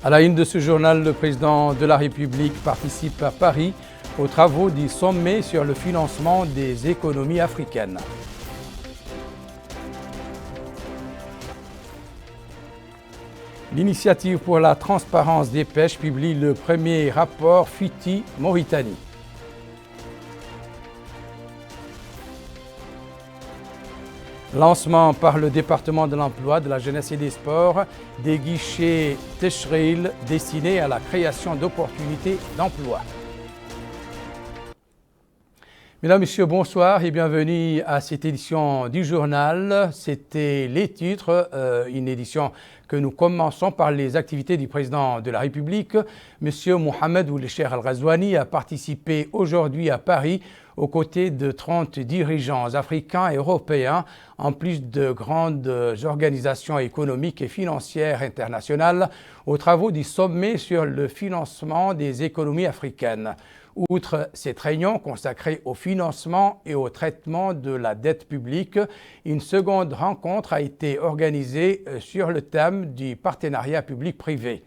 À la une de ce journal, le président de la République participe à Paris aux travaux du sommet sur le financement des économies africaines. L'initiative pour la transparence des pêches publie le premier rapport FITI Mauritanie. Lancement par le département de l'emploi, de la jeunesse et des sports des guichets Teshril destinés à la création d'opportunités d'emploi. Mesdames, Messieurs, bonsoir et bienvenue à cette édition du journal. C'était les titres, une édition que nous commençons par les activités du président de la République. Monsieur Mohamed Ould Cheikh Al Ghazouani a participé aujourd'hui à Paris aux côtés de 30 dirigeants africains et européens, en plus de grandes organisations économiques et financières internationales, aux travaux du sommet sur le financement des économies africaines. Outre cette réunion consacrée au financement et au traitement de la dette publique, une seconde rencontre a été organisée sur le thème du partenariat public-privé.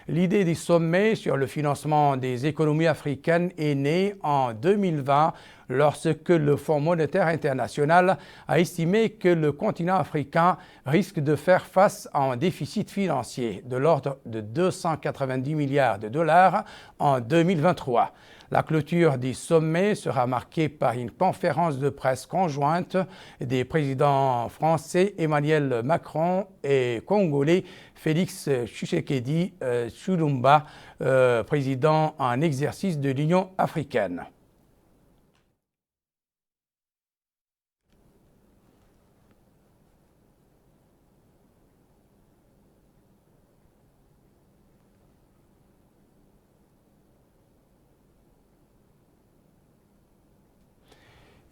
L'idée du sommet sur le financement des économies africaines est née en 2020 lorsque le Fonds monétaire international a estimé que le continent africain risque de faire face à un déficit financier de l'ordre de 290 milliards de dollars en 2023. La clôture du sommet sera marquée par une conférence de presse conjointe des présidents français Emmanuel Macron et congolais Félix Tshisekedi Tshilombo, président en exercice de l'Union africaine.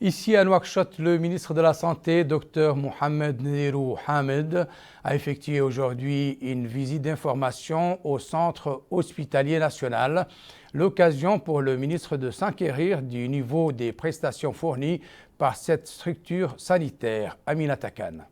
Ici à Nouakchott, le ministre de la Santé, Dr Mohamed Ndirou Hamed, a effectué aujourd'hui une visite d'information au centre hospitalier national. L'occasion pour le ministre de s'enquérir du niveau des prestations fournies par cette structure sanitaire. Aminata Khan.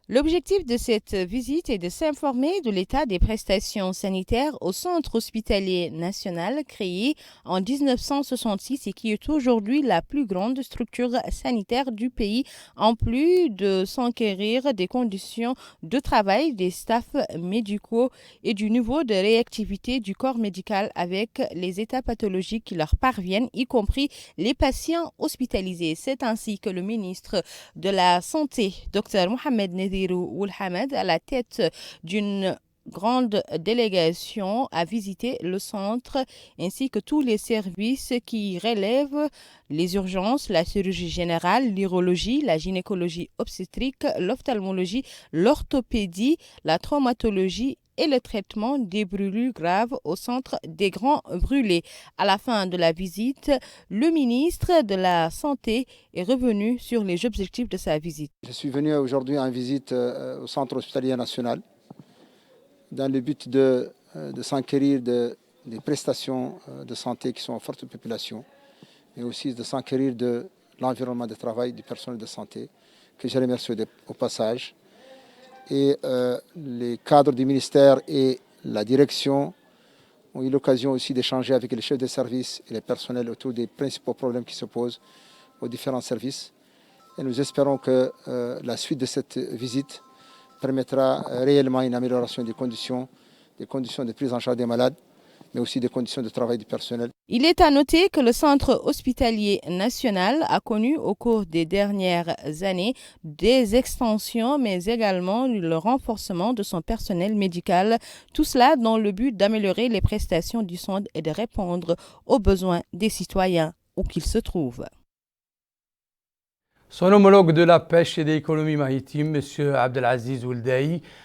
L'objectif de cette visite est de s'informer de l'état des prestations sanitaires au Centre hospitalier national créé en 1966 et qui est aujourd'hui la plus grande structure sanitaire du pays, en plus de s'enquérir des conditions de travail des staffs médicaux et du niveau de réactivité du corps médical avec les états pathologiques qui leur parviennent, y compris les patients hospitalisés. C'est ainsi que le ministre de la Santé, Dr Mohamed Ndirou Ould Hamed, à la tête d'une grande délégation, a visité le centre ainsi que tous les services qui relèvent les urgences, la chirurgie générale, l'urologie, la gynécologie obstétrique, l'ophtalmologie, l'orthopédie, la traumatologie et le traitement des brûlures graves au centre des grands brûlés. À la fin de la visite, le ministre de la Santé est revenu sur les objectifs de sa visite. Je suis venu aujourd'hui en visite au centre hospitalier national dans le but de s'enquérir des prestations de santé qui sont offertes aux populations, mais aussi de s'enquérir de l'environnement de travail du personnel de santé, que je remercie au passage. Et les cadres du ministère et la direction ont eu l'occasion aussi d'échanger avec les chefs de service et les personnels autour des principaux problèmes qui se posent aux différents services. Et nous espérons que la suite de cette visite permettra réellement une amélioration des conditions de prise en charge des malades, mais aussi des conditions de travail du personnel. Il est à noter que le centre hospitalier national a connu au cours des dernières années des extensions, mais également le renforcement de son personnel médical. Tout cela dans le but d'améliorer les prestations du centre et de répondre aux besoins des citoyens où qu'ils se trouvent. Son homologue de la pêche et de l'économie maritime, M. Abdelaziz Ould,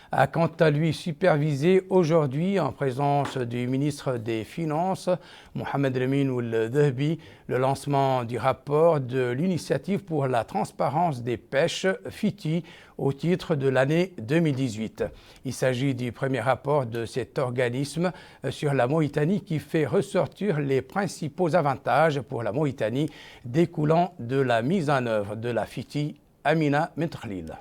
a quant à lui supervisé aujourd'hui, en présence du ministre des Finances, Mohamed Lamine Ould Dahbi, le lancement du rapport de l'initiative pour la transparence des pêches, FITI, au titre de l'année 2018. Il s'agit du premier rapport de cet organisme sur la Mauritanie qui fait ressortir les principaux avantages pour la Mauritanie découlant de la mise en œuvre de la FITI. Amina Mentrlil.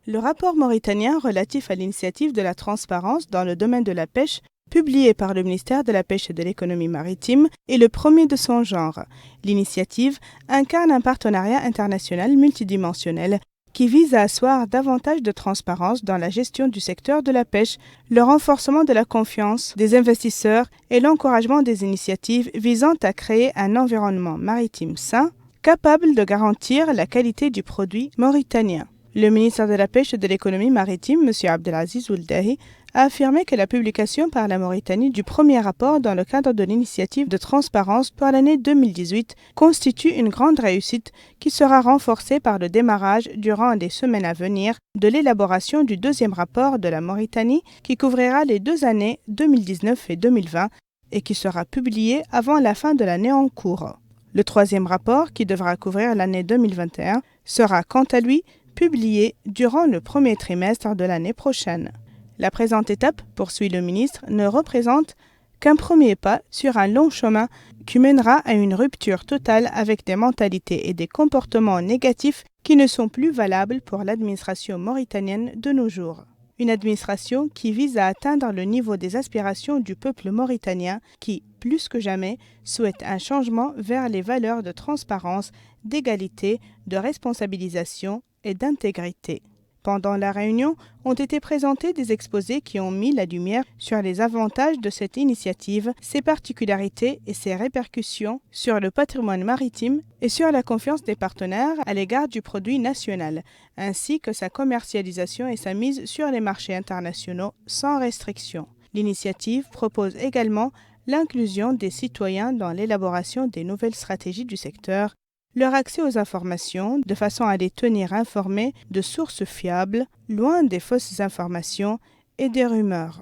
Le rapport mauritanien relatif à l'initiative de la transparence dans le domaine de la pêche, publié par le ministère de la Pêche et de l'Économie maritime, est le premier de son genre. L'initiative incarne un partenariat international multidimensionnel qui vise à asseoir davantage de transparence dans la gestion du secteur de la pêche, le renforcement de la confiance des investisseurs et l'encouragement des initiatives visant à créer un environnement maritime sain, capable de garantir la qualité du produit mauritanien. Le ministre de la Pêche et de l'Économie maritime, M. Abdelaziz Ould Dahi, a affirmé que la publication par la Mauritanie du premier rapport dans le cadre de l'initiative de transparence pour l'année 2018 constitue une grande réussite qui sera renforcée par le démarrage durant les semaines à venir de l'élaboration du deuxième rapport de la Mauritanie qui couvrira les 2 années 2019 et 2020 et qui sera publié avant la fin de l'année en cours. Le troisième rapport, qui devra couvrir l'année 2021, sera quant à lui publié durant le premier trimestre de l'année prochaine. La présente étape, poursuit le ministre, ne représente qu'un premier pas sur un long chemin qui mènera à une rupture totale avec des mentalités et des comportements négatifs qui ne sont plus valables pour l'administration mauritanienne de nos jours. Une administration qui vise à atteindre le niveau des aspirations du peuple mauritanien qui, plus que jamais, souhaite un changement vers les valeurs de transparence, d'égalité, de responsabilisation et d'intégrité. Pendant la réunion, ont été présentés des exposés qui ont mis la lumière sur les avantages de cette initiative, ses particularités et ses répercussions sur le patrimoine maritime et sur la confiance des partenaires à l'égard du produit national, ainsi que sa commercialisation et sa mise sur les marchés internationaux sans restriction. L'initiative propose également l'inclusion des citoyens dans l'élaboration des nouvelles stratégies du secteur, leur accès aux informations de façon à les tenir informés de sources fiables, loin des fausses informations et des rumeurs.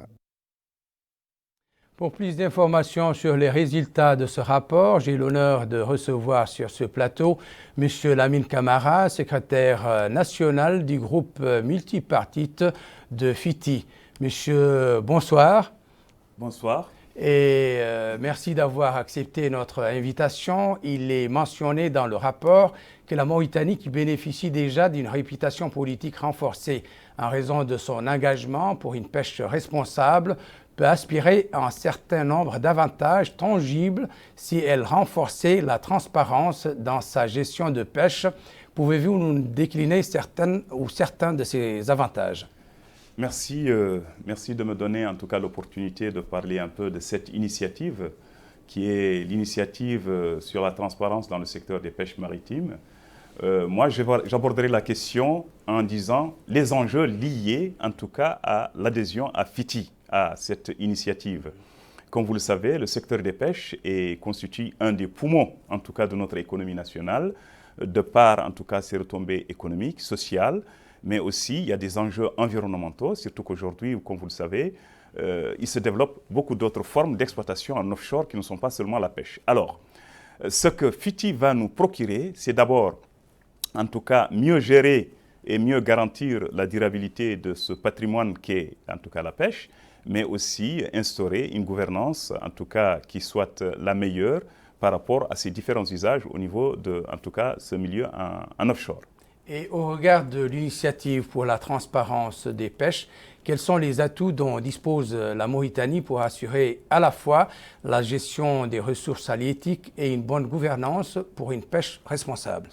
Pour plus d'informations sur les résultats de ce rapport, j'ai l'honneur de recevoir sur ce plateau M. Lamine Camara, secrétaire national du groupe multipartite de FITI. Monsieur, bonsoir. Bonsoir. Et merci d'avoir accepté notre invitation. Il est mentionné dans le rapport que la Mauritanie, qui bénéficie déjà d'une réputation politique renforcée en raison de son engagement pour une pêche responsable, peut aspirer à un certain nombre d'avantages tangibles si elle renforçait la transparence dans sa gestion de pêche. Pouvez-vous nous décliner certains de ces avantages ? Merci de me donner en tout cas l'opportunité de parler un peu de cette initiative qui est l'initiative sur la transparence dans le secteur des pêches maritimes. Moi, j'aborderai la question en disant les enjeux liés en tout cas à l'adhésion à FITI, à cette initiative. Comme vous le savez, le secteur des pêches constitue un des poumons en tout cas de notre économie nationale, de par en tout cas ses retombées économiques, sociales, mais aussi il y a des enjeux environnementaux, surtout qu'aujourd'hui, comme vous le savez, il se développe beaucoup d'autres formes d'exploitation en offshore qui ne sont pas seulement la pêche. Alors, ce que FITI va nous procurer, c'est d'abord, en tout cas, mieux gérer et mieux garantir la durabilité de ce patrimoine qu'est, en tout cas, la pêche, mais aussi instaurer une gouvernance, en tout cas, qui soit la meilleure par rapport à ces différents usages au niveau de, en tout cas, ce milieu en offshore. Et au regard de l'initiative pour la transparence des pêches, quels sont les atouts dont dispose la Mauritanie pour assurer à la fois la gestion des ressources halieutiques et une bonne gouvernance pour une pêche responsable ?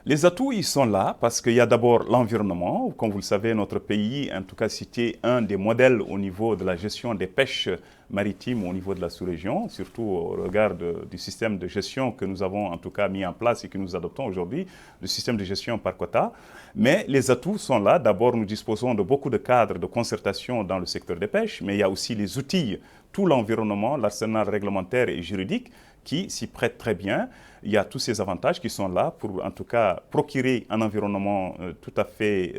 Les atouts, ils sont là parce qu'il y a d'abord l'environnement. Comme vous le savez, notre pays, en tout cas, c'était un des modèles au niveau de la gestion des pêches maritimes au niveau de la sous-région, surtout au regard du système de gestion que nous avons en tout cas mis en place et que nous adoptons aujourd'hui, le système de gestion par quota. Mais les atouts sont là. D'abord, nous disposons de beaucoup de cadres de concertation dans le secteur des pêches, mais il y a aussi les outils, tout l'environnement, l'arsenal réglementaire et juridique qui s'y prête très bien. Il y a tous ces avantages qui sont là pour, en tout cas, procurer un environnement tout à fait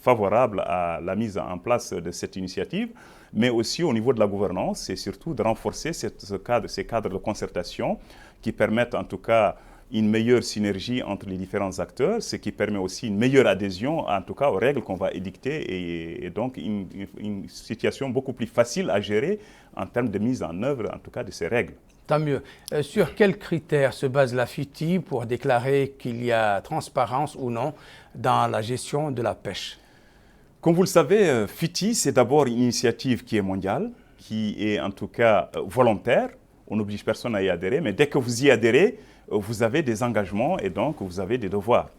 favorable à la mise en place de cette initiative, mais aussi au niveau de la gouvernance, et surtout de renforcer ces cadres de concertation qui permettent en tout cas une meilleure synergie entre les différents acteurs, ce qui permet aussi une meilleure adhésion, en tout cas, aux règles qu'on va édicter, et donc une situation beaucoup plus facile à gérer en termes de mise en œuvre, en tout cas, de ces règles. Tant mieux. Sur quels critères se base la FITI pour déclarer qu'il y a transparence ou non dans la gestion de la pêche ? Comme vous le savez, FITI, c'est d'abord une initiative qui est mondiale, qui est en tout cas volontaire. On n'oblige personne à y adhérer, mais dès que vous y adhérez, vous avez des engagements et donc vous avez des devoirs.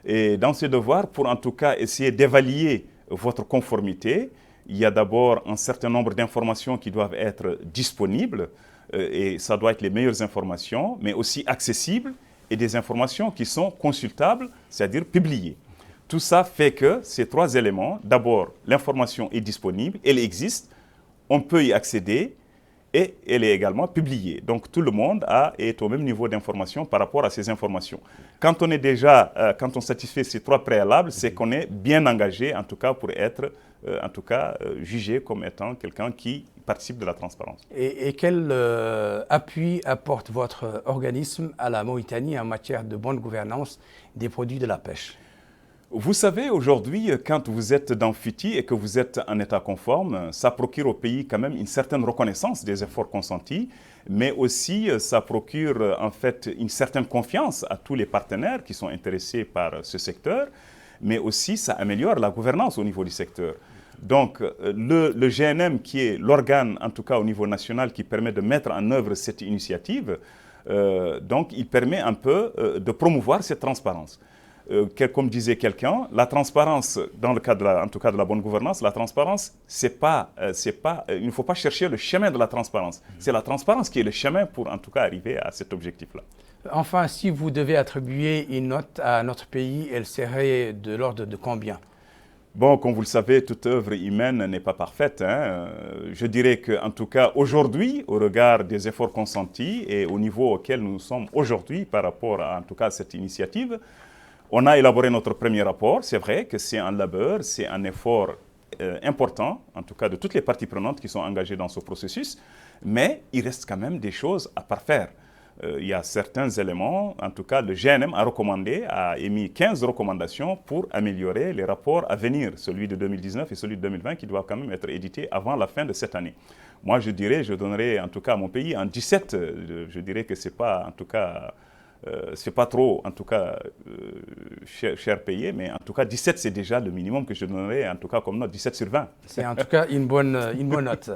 Et dans ces devoirs, pour en tout cas essayer d'évaluer votre conformité, il y a d'abord un certain nombre d'informations qui doivent être disponibles, et ça doit être les meilleures informations, mais aussi accessibles, et des informations qui sont consultables, c'est-à-dire publiées. Tout ça fait que ces trois éléments, d'abord, l'information est disponible, elle existe, on peut y accéder, et elle est également publiée. Donc tout le monde est au même niveau d'information par rapport à ces informations. Quand on satisfait ces trois préalables, c'est qu'on est bien engagé, en tout cas pour être jugé comme étant quelqu'un qui participe de la transparence. Et quel appui apporte votre organisme à la Mauritanie en matière de bonne gouvernance des produits de la pêche? Vous savez, aujourd'hui, quand vous êtes dans FITI et que vous êtes en état conforme, ça procure au pays quand même une certaine reconnaissance des efforts consentis, mais aussi ça procure en fait une certaine confiance à tous les partenaires qui sont intéressés par ce secteur, mais aussi ça améliore la gouvernance au niveau du secteur. Donc le GNM, qui est l'organe, en tout cas au niveau national, qui permet de mettre en œuvre cette initiative, donc il permet un peu de promouvoir cette transparence. Comme disait quelqu'un, la transparence, dans le cadre, en tout cas de la bonne gouvernance, la transparence, il ne faut pas chercher le chemin de la transparence. C'est la transparence qui est le chemin pour, en tout cas, arriver à cet objectif-là. Enfin, si vous devez attribuer une note à notre pays, elle serait de l'ordre de combien? Bon, comme vous le savez, toute œuvre humaine n'est pas parfaite. Je dirais qu'en tout cas, aujourd'hui, au regard des efforts consentis et au niveau auquel nous sommes aujourd'hui par rapport à, en tout cas, cette initiative, on a élaboré notre premier rapport. C'est vrai que c'est un labeur, c'est un effort important, en tout cas de toutes les parties prenantes qui sont engagées dans ce processus, mais il reste quand même des choses à parfaire. Il y a certains éléments, en tout cas le GNM a émis 15 recommandations pour améliorer les rapports à venir, celui de 2019 et celui de 2020 qui doivent quand même être édités avant la fin de cette année. Moi je donnerai en tout cas à mon pays en 17, je dirais que c'est pas en tout cas... c'est pas trop, en tout cas, cher payé, mais en tout cas, 17, c'est déjà le minimum que je donnerais, en tout cas, comme note, 17 sur 20. C'est en tout cas une bonne note.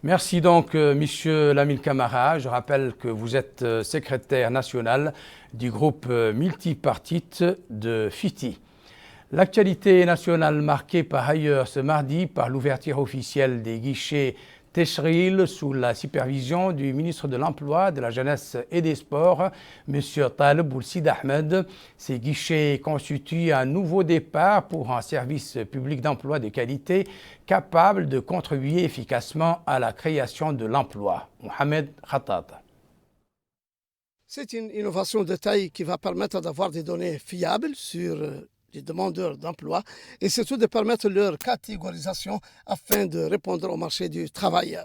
Merci donc, Monsieur Lamine Camara. Je rappelle que vous êtes secrétaire national du groupe multipartite de FITI. L'actualité nationale marquée par ailleurs ce mardi par l'ouverture officielle des guichets Teshril sous la supervision du ministre de l'Emploi, de la Jeunesse et des Sports, M. Taleb Oulsid Ahmed. Ces guichets constituent un nouveau départ pour un service public d'emploi de qualité capable de contribuer efficacement à la création de l'emploi. Mohamed Khattat. C'est une innovation de taille qui va permettre d'avoir des données fiables sur les demandeurs d'emploi et surtout de permettre leur catégorisation afin de répondre au marché du travail.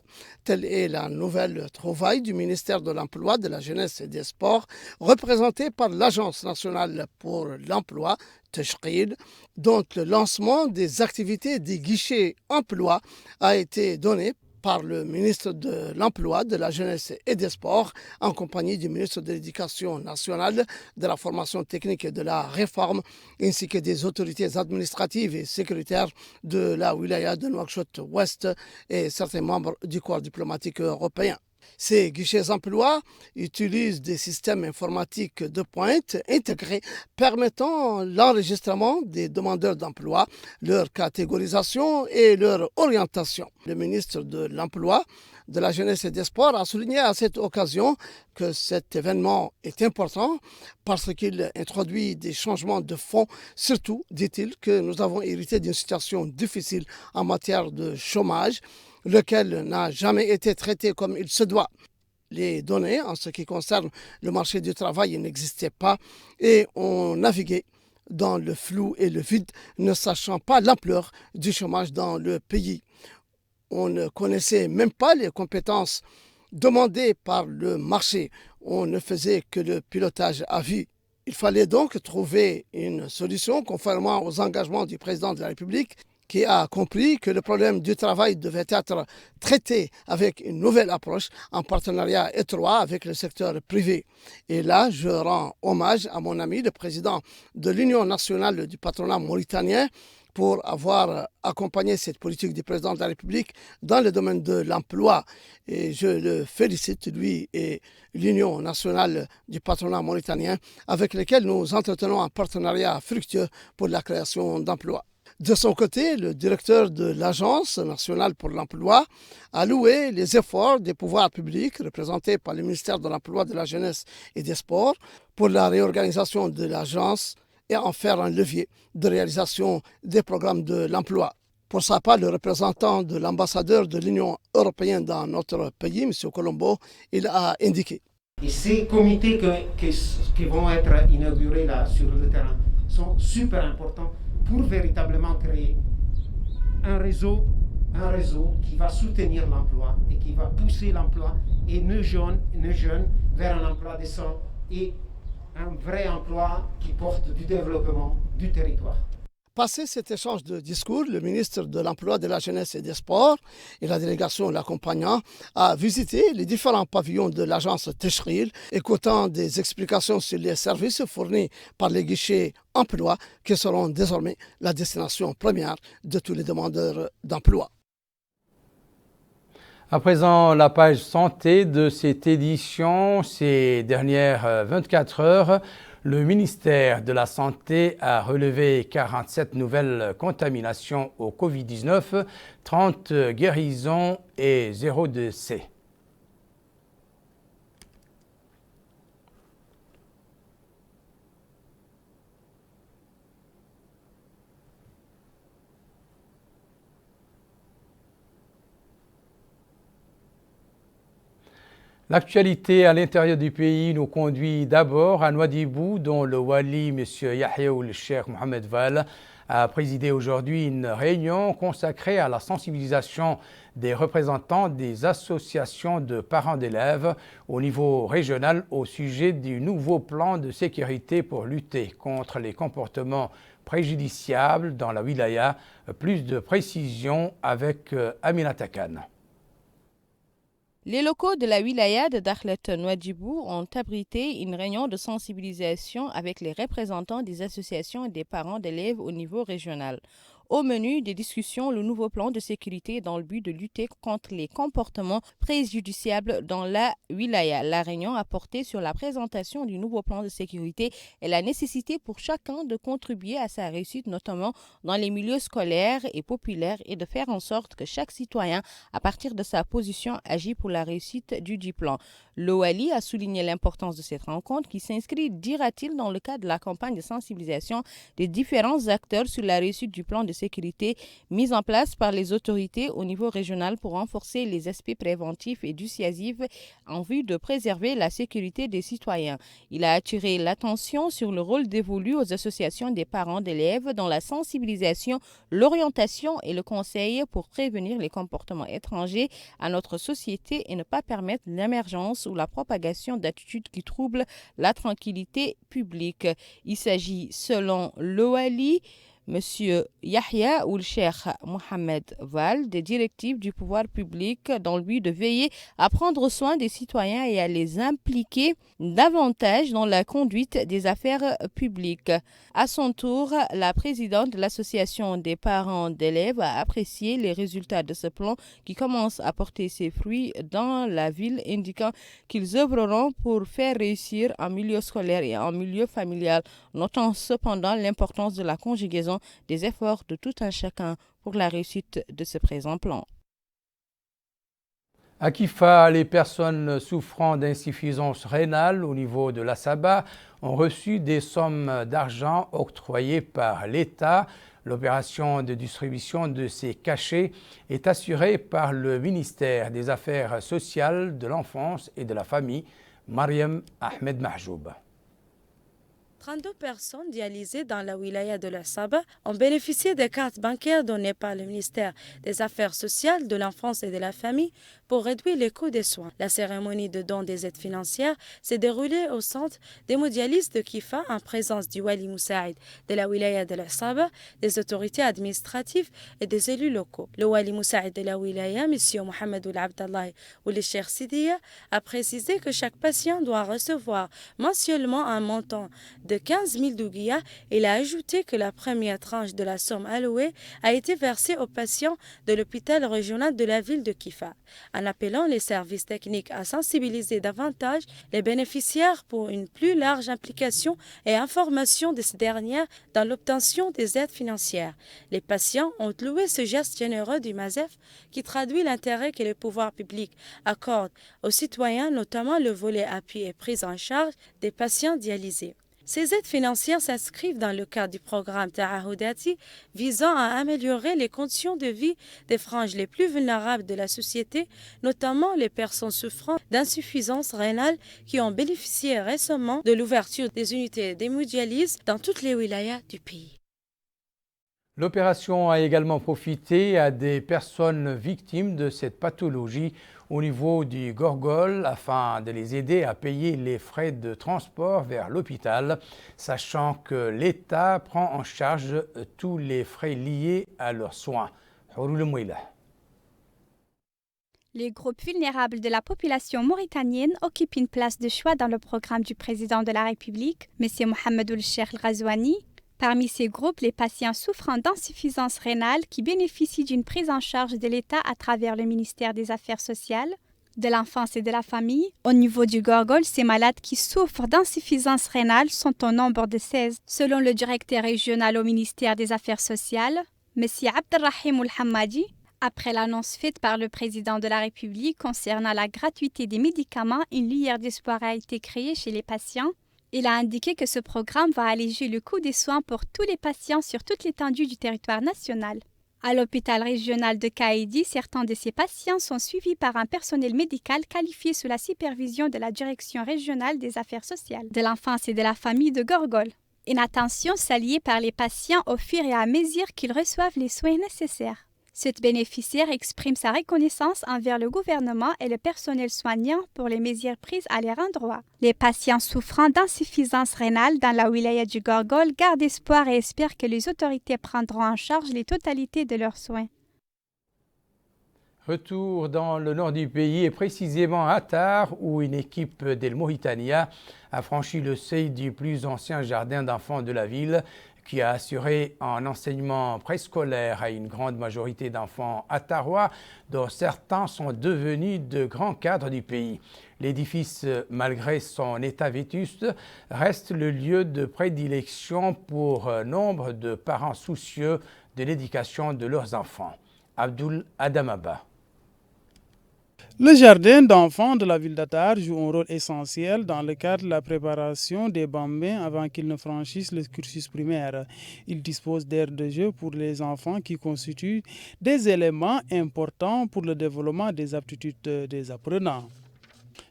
Telle est la nouvelle trouvaille du ministère de l'Emploi, de la Jeunesse et des Sports, représentée par l'Agence nationale pour l'emploi, Teshril, dont le lancement des activités des guichets emploi a été donné par le ministre de l'Emploi, de la Jeunesse et des Sports, en compagnie du ministre de l'Éducation nationale, de la formation technique et de la réforme, ainsi que des autorités administratives et sécuritaires de la wilaya de Nouakchott-Ouest et certains membres du corps diplomatique européen. Ces guichets emploi utilisent des systèmes informatiques de pointe intégrés permettant l'enregistrement des demandeurs d'emploi, leur catégorisation et leur orientation. Le ministre de l'Emploi, de la Jeunesse et des Sports a souligné à cette occasion que cet événement est important parce qu'il introduit des changements de fond. Surtout, dit-il, que nous avons hérité d'une situation difficile en matière de chômage, lequel n'a jamais été traité comme il se doit. Les données en ce qui concerne le marché du travail n'existaient pas et on naviguait dans le flou et le vide, ne sachant pas l'ampleur du chômage dans le pays. On ne connaissait même pas les compétences demandées par le marché. On ne faisait que le pilotage à vue. Il fallait donc trouver une solution conformément aux engagements du président de la République qui a compris que le problème du travail devait être traité avec une nouvelle approche en partenariat étroit avec le secteur privé. Et là, je rends hommage à mon ami, le président de l'Union nationale du patronat mauritanien, pour avoir accompagné cette politique du président de la République dans le domaine de l'emploi. Et je le félicite, lui et l'Union nationale du patronat mauritanien, avec lesquels nous entretenons un partenariat fructueux pour la création d'emplois. De son côté, le directeur de l'Agence nationale pour l'emploi a loué les efforts des pouvoirs publics représentés par le ministère de l'Emploi, de la Jeunesse et des Sports pour la réorganisation de l'agence et en faire un levier de réalisation des programmes de l'emploi. Pour sa part, le représentant de l'ambassadeur de l'Union européenne dans notre pays, M. Colombo, il a indiqué. Et ces comités qui vont être inaugurés là sur le terrain sont super importants pour véritablement créer un réseau qui va soutenir l'emploi et qui va pousser l'emploi et nos jeunes vers un emploi décent et un vrai emploi qui porte du développement du territoire. Passé cet échange de discours, le ministre de l'Emploi, de la Jeunesse et des Sports et la délégation l'accompagnant a visité les différents pavillons de l'agence Teshril, écoutant des explications sur les services fournis par les guichets emploi qui seront désormais la destination première de tous les demandeurs d'emploi. À présent, la page santé de cette édition. Ces dernières 24 heures, le ministère de la Santé a relevé 47 nouvelles contaminations au Covid-19, 30 guérisons et 0 décès. L'actualité à l'intérieur du pays nous conduit d'abord à Nouadhibou, dont le wali, M. Yahya Ould Cheikh Mohamed Vall, a présidé aujourd'hui une réunion consacrée à la sensibilisation des représentants des associations de parents d'élèves au niveau régional au sujet du nouveau plan de sécurité pour lutter contre les comportements préjudiciables dans la wilaya. Plus de précisions avec Aminata Khan. Les locaux de la wilaya de Dakhlet Nouadhibou ont abrité une réunion de sensibilisation avec les représentants des associations et des parents d'élèves au niveau régional. Au menu des discussions, le nouveau plan de sécurité dans le but de lutter contre les comportements préjudiciables dans la wilaya. La réunion a porté sur la présentation du nouveau plan de sécurité et la nécessité pour chacun de contribuer à sa réussite, notamment dans les milieux scolaires et populaires, et de faire en sorte que chaque citoyen, à partir de sa position, agit pour la réussite du dit plan. Le wali a souligné l'importance de cette rencontre qui s'inscrit, dira-t-il, dans le cadre de la campagne de sensibilisation des différents acteurs sur la réussite du plan de sécurité mise en place par les autorités au niveau régional pour renforcer les aspects préventifs et dissuasifs en vue de préserver la sécurité des citoyens. Il a attiré l'attention sur le rôle dévolu aux associations des parents d'élèves dans la sensibilisation, l'orientation et le conseil pour prévenir les comportements étrangers à notre société et ne pas permettre l'émergence ou la propagation d'attitudes qui troublent la tranquillité publique. Il s'agit, selon le wali, Monsieur Yahya Ould Cheikh Mohamed Vall, des directives du pouvoir public dans le but de veiller à prendre soin des citoyens et à les impliquer davantage dans la conduite des affaires publiques. À son tour, la présidente de l'association des parents d'élèves a apprécié les résultats de ce plan qui commence à porter ses fruits dans la ville, indiquant qu'ils œuvreront pour faire réussir en milieu scolaire et en milieu familial, notant cependant l'importance de la conjugaison des efforts de tout un chacun pour la réussite de ce présent plan. À Kifa, les personnes souffrant d'insuffisance rénale au niveau de l'Assaba ont reçu des sommes d'argent octroyées par l'État. L'opération de distribution de ces cachets est assurée par le ministère des Affaires sociales, de l'enfance et de la famille, Mariam Ahmed Mahjoub. 32 personnes dialysées dans la wilaya de la Saba ont bénéficié des cartes bancaires données par le ministère des Affaires sociales, de l'enfance et de la famille pour réduire les coûts des soins. La cérémonie de don des aides financières s'est déroulée au centre d'hémodialyse de Kifa en présence du Wali Moussaïd de la wilaya de la Saba, des autorités administratives et des élus locaux. Le Wali Moussaïd de la wilaya, M. Mohamed Ould Abdallah ou le Cheikh Sidiya, a précisé que chaque patient doit recevoir mensuellement un montant de 15 000 douguiyas. Il a ajouté que la première tranche de la somme allouée a été versée aux patients de l'hôpital régional de la ville de Kifa, en appelant les services techniques à sensibiliser davantage les bénéficiaires pour une plus large implication et information de ces dernières dans l'obtention des aides financières. Les patients ont loué ce geste généreux du MASEF qui traduit l'intérêt que le pouvoir public accorde aux citoyens, notamment le volet appui et prise en charge des patients dialysés. Ces aides financières s'inscrivent dans le cadre du programme Ta'ahoudati visant à améliorer les conditions de vie des franges les plus vulnérables de la société, notamment les personnes souffrant d'insuffisance rénale qui ont bénéficié récemment de l'ouverture des unités d'hémodialyse dans toutes les wilayas du pays. L'opération a également profité à des personnes victimes de cette pathologie au niveau du Gorgol afin de les aider à payer les frais de transport vers l'hôpital, sachant que l'État prend en charge tous les frais liés à leurs soins. Les groupes vulnérables de la population mauritanienne occupent une place de choix dans le programme du président de la République, M. Mohamed Ould Cheikh Ghazouani. Parmi ces groupes, les patients souffrant d'insuffisance rénale qui bénéficient d'une prise en charge de l'État à travers le ministère des Affaires sociales, de l'enfance et de la famille. Au niveau du Gorgol, ces malades qui souffrent d'insuffisance rénale sont au nombre de 16. Selon le directeur régional au ministère des Affaires sociales, M. Abdelrahim Ould-Hammadi, après l'annonce faite par le président de la République concernant la gratuité des médicaments, une lueur d'espoir a été créée chez les patients. Il a indiqué que ce programme va alléger le coût des soins pour tous les patients sur toute l'étendue du territoire national. À l'hôpital régional de Kaïdi, certains de ces patients sont suivis par un personnel médical qualifié sous la supervision de la Direction régionale des affaires sociales, de l'enfance et de la famille de Gorgol. Une attention s'allie par les patients au fur et à mesure qu'ils reçoivent les soins nécessaires. Cette bénéficiaire exprime sa reconnaissance envers le gouvernement et le personnel soignant pour les mesures prises à leur endroit. Les patients souffrant d'insuffisance rénale dans la wilaya du Gorgol gardent espoir et espèrent que les autorités prendront en charge les totalités de leurs soins. Retour dans le nord du pays et précisément à Tar, où une équipe d'El Mauritania a franchi le seuil du plus ancien jardin d'enfants de la ville, qui a assuré un enseignement préscolaire à une grande majorité d'enfants attarois, dont certains sont devenus de grands cadres du pays. L'édifice, malgré son état vétuste, reste le lieu de prédilection pour nombre de parents soucieux de l'éducation de leurs enfants. Abdul Adamaba. Le jardin d'enfants de la ville d'Attar joue un rôle essentiel dans le cadre de la préparation des bambins avant qu'ils ne franchissent le cursus primaire. Il dispose d'aires de jeu pour les enfants qui constituent des éléments importants pour le développement des aptitudes des apprenants.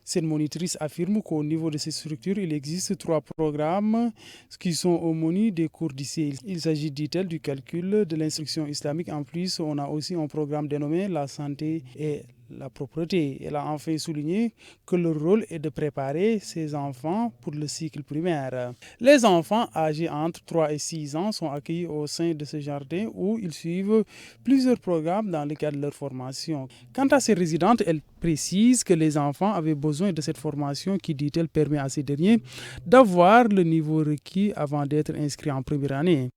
Cette monitrice affirme qu'au niveau de ces structures, il existe 3 programmes qui sont au menu des cours d'ici. Il s'agit, dit-elle, du calcul, de l'instruction islamique. En plus, on a aussi un programme dénommé la santé et la propreté. Elle a enfin souligné que le rôle est de préparer ces enfants pour le cycle primaire. Les enfants âgés entre 3 et 6 ans sont accueillis au sein de ce jardin où ils suivent plusieurs programmes dans le cadre de leur formation. Quant à ces résidentes, elle précise que les enfants avaient besoin de cette formation qui, dit-elle, permet à ces derniers d'avoir le niveau requis avant d'être inscrits en première année.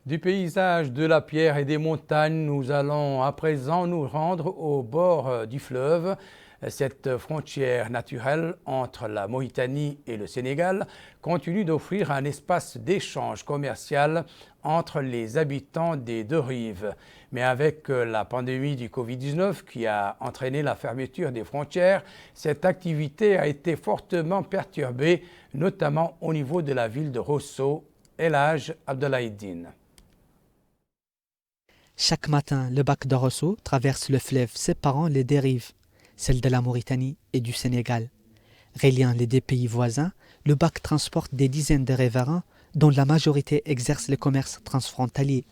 Du paysage, de la pierre et des montagnes, nous allons à présent nous rendre au bord du fleuve. Cette frontière naturelle entre la Mauritanie et le Sénégal continue d'offrir un espace d'échange commercial entre les habitants des deux rives. Mais avec la pandémie du Covid-19 qui a entraîné la fermeture des frontières, cette activité a été fortement perturbée, notamment au niveau de la ville de Rosso. El Hadj Abdoulaye. Chaque matin, le bac de Rosso traverse le fleuve séparant les deux rives, celle de la Mauritanie et du Sénégal. Reliant les deux pays voisins, le bac transporte des dizaines de riverains dont la majorité exerce le commerce transfrontalier.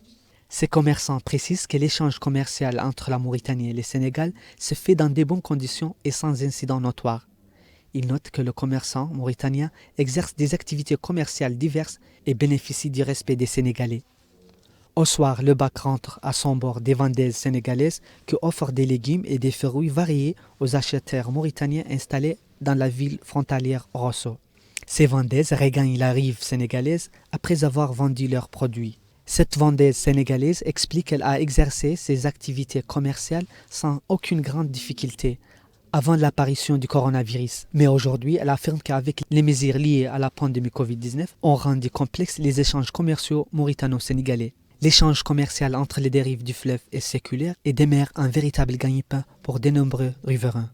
Ces commerçants précisent que l'échange commercial entre la Mauritanie et le Sénégal se fait dans de bonnes conditions et sans incidents notoires. Ils notent que le commerçant mauritanien exerce des activités commerciales diverses et bénéficie du respect des Sénégalais. Au soir, le bac rentre à son bord des vendeuses sénégalaises qui offrent des légumes et des fruits variés aux acheteurs mauritaniens installés dans la ville frontalière Rosso. Ces vendeuses regagnent la rive sénégalaise après avoir vendu leurs produits. Cette vendeuse sénégalaise explique qu'elle a exercé ses activités commerciales sans aucune grande difficulté avant l'apparition du coronavirus. Mais aujourd'hui, elle affirme qu'avec les mesures liées à la pandémie Covid-19, ont rendu complexes les échanges commerciaux mauritano-sénégalais. L'échange commercial entre les deux rives du fleuve est séculaire et demeure un véritable gagne-pain pour de nombreux riverains.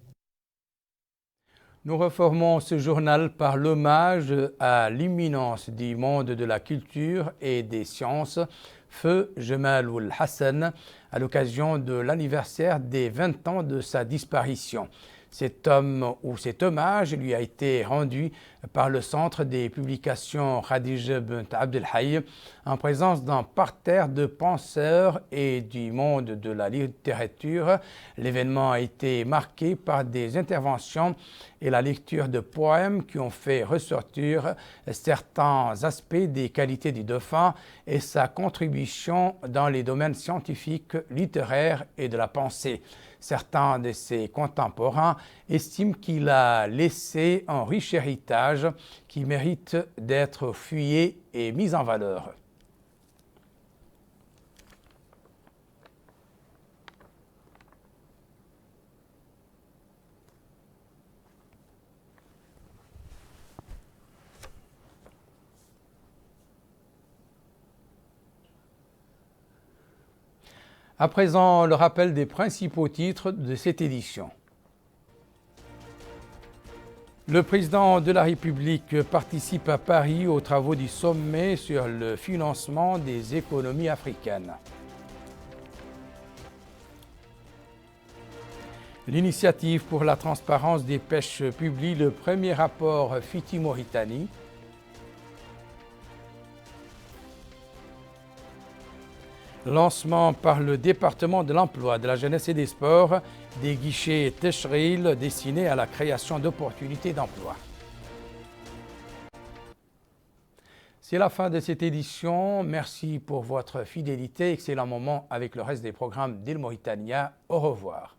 Nous reformons ce journal par l'hommage à l'imminence du monde de la culture et des sciences, Feu Jemal Ould Hassan, à l'occasion de l'anniversaire des 20 ans de sa disparition. Cet hommage lui a été rendu par le Centre des publications Khadija Bint Abdelhaye en présence d'un parterre de penseurs et du monde de la littérature. L'événement a été marqué par des interventions et la lecture de poèmes qui ont fait ressortir certains aspects des qualités du dauphin et sa contribution dans les domaines scientifiques, littéraires et de la pensée. Certains de ses contemporains estiment qu'il a laissé un riche héritage qui mérite d'être fouillé et mis en valeur. À présent, le rappel des principaux titres de cette édition. Le président de la République participe à Paris aux travaux du sommet sur le financement des économies africaines. L'initiative pour la transparence des pêches publie le premier rapport Fiti-Mauritanie. Lancement par le département de l'emploi, de la jeunesse et des sports des guichets Teshril destinés à la création d'opportunités d'emploi. C'est la fin de cette édition. Merci pour votre fidélité. Excellent moment avec le reste des programmes d'Île Mauritania. Au revoir.